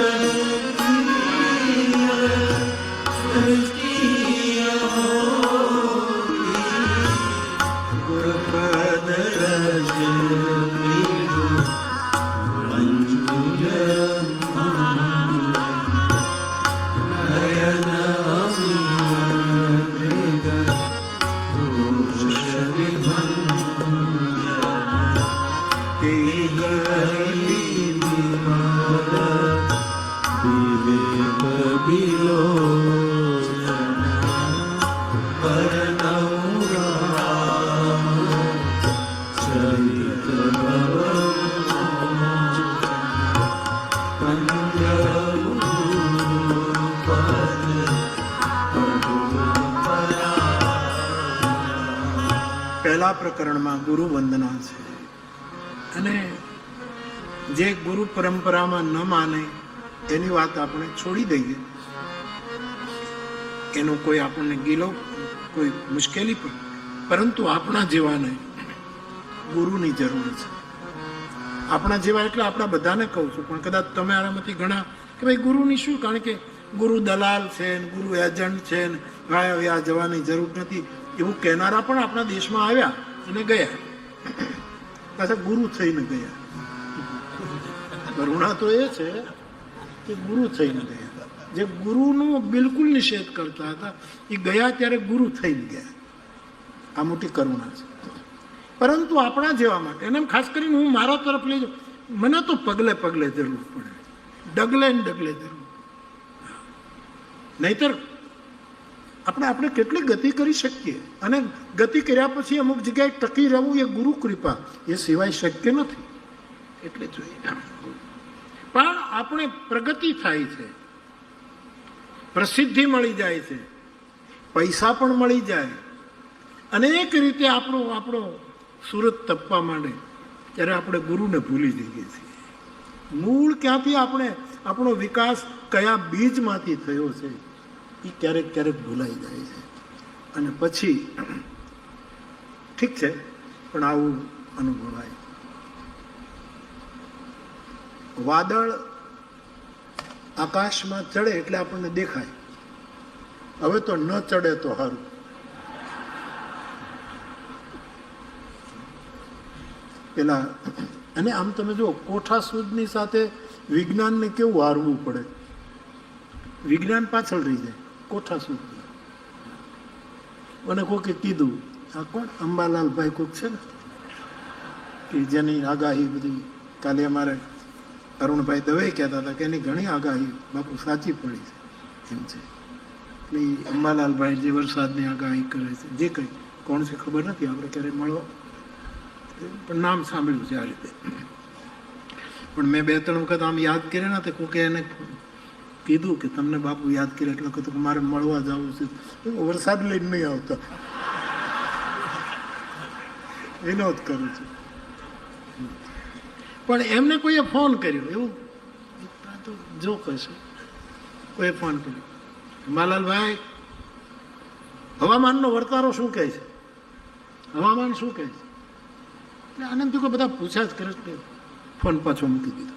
પહેલા પ્રકરણમાં ગુરુ વંદના છે, અને જે ગુરુ પરંપરામાં ન માને એની વાત આપણે છોડી દઈએ, એનો કોઈ આપણને ગીલો કોઈ મુશ્કેલી પણ, પરંતુ આપણા જેવાને ગુરુની જરૂર છે. આપણા જેવા એટલે આપણા બધાને કહું છું, પણ કદાચ તમે આરામાંથી ઘણા કે ભાઈ ગુરુની શું, કારણ કે ગુરુ દલાલ છે ને ગુરુ એજન્ટ છે ને આ જવાની જરૂર નથી, એવું કહેનારા પણ આપણા દેશમાં આવ્યા અને ગયા, પાછા ગુરુ થઈને ગયા. કરુણા તો એ છે કે ગુરુ થઈને ગયા. જે ગુરુનો બિલકુલ નિષેધ કરતા હતા એ ગયા ત્યારે ગુરુ થઈને ગયા. આ મોટી કરુણા છે. પરંતુ આપણા જેવા માટે, અને ખાસ કરીને હું મારા તરફ લઈ જાઉં, મને તો પગલે પગલે જરૂર પડે, ડગલે ને ડગલે જરૂર. નહીતર આપણે કેટલી ગતિ કરી શકીએ, અને ગતિ કર્યા પછી અમુક જગ્યાએ ટકી રહેવું એ ગુરુ કૃપા, એ સિવાય શક્ય નથી. એટલે જોઈએ પણ આપણે પ્રગતિ થાય છે, પ્રસિદ્ધિ મળી જાય છે, પૈસા પણ મળી જાય, અનેક રીતે આપણો સુરત તપવા માંડે, ત્યારે આપણે ગુરુને ભૂલી જઈએ છીએ. મૂળ ક્યાંથી આપણો વિકાસ કયા બીજમાંથી થયો છે એ ક્યારેક ક્યારેક ભૂલાઈ જાય છે. અને પછી ઠીક છે, પણ આવું અનુભવાય. વાદળ આકાશમાં ચડે એટલે આપણને દેખાય, હવે તો ન ચડે તો સારું. પેલા અને આમ તમે જો કોઠા સૂદની સાથે વિજ્ઞાનને કેવું હારવું પડે, વિજ્ઞાન પાછળ રહી જાય કોઠા સૂદ. મને કોકે કીધું, આ કોણ અંબાલાલભાઈ કોક છે ને કે જેની આગાહી બધી, કાલે અમારે અરુણભાઈ દવે કહેતા હતા કે એની ઘણી આગાહી બાપુ સાચી પડી છે એમ છે. એટલે અંબાલાલભાઈ જે વરસાદની આગાહી કરે છે, જે કંઈ કોણ છે ખબર નથી, આપણે ક્યારેય મળવા પણ નામ સાંભળ્યું છે આ રીતે. પણ મેં 2-3 વખત આમ યાદ કર્યા ને, તો કોકે એને કીધું કે તમને બાપુ યાદ કર્યા, એટલે કીધું કે મારે મળવા જવું છે. વરસાદ લઈને નહીં આવતા, એનો જ કરું છું. પણ એમને કોઈએ ફોન કર્યો, એવું તો જો કહેશે, કોઈએ ફોન કર્યો, માલાલભાઈ હવામાનનો વર્તારો શું કહે છે, હવામાન શું કહે છે? એટલે આનંદથી કોઈ બધા પૂછ્યા જ કરે છે. ફોન પાછો મૂકી દીધો,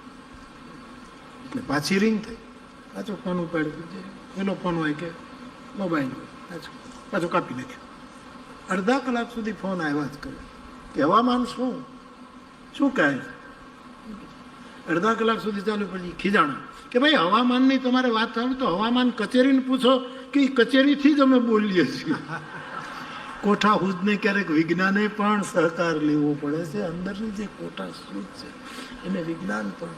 એટલે પાછી રિંગ થઈ, પાછો ફોન ઉપાડી, પેલો ફોન હોય કે મોબાઈલ પાછો કાપી નાખ્યો. અડધા કલાક સુધી ફોન આવ્યા જ કરે કે હવામાન શું કહે છે. અડધા કલાક સુધી ચાલુ, પછી ખીજાણા કે ભાઈ હવામાનની તમારે વાત ચાલુ તો હવામાન કચેરીને પૂછો કે એ કચેરીથી જ અમે બોલીએ છીએ. કોઠા સૂદને ક્યારેક વિજ્ઞાને પણ સહકાર લેવો પડે છે. અંદરની જે કોઠા સૂદ છે એને વિજ્ઞાન પણ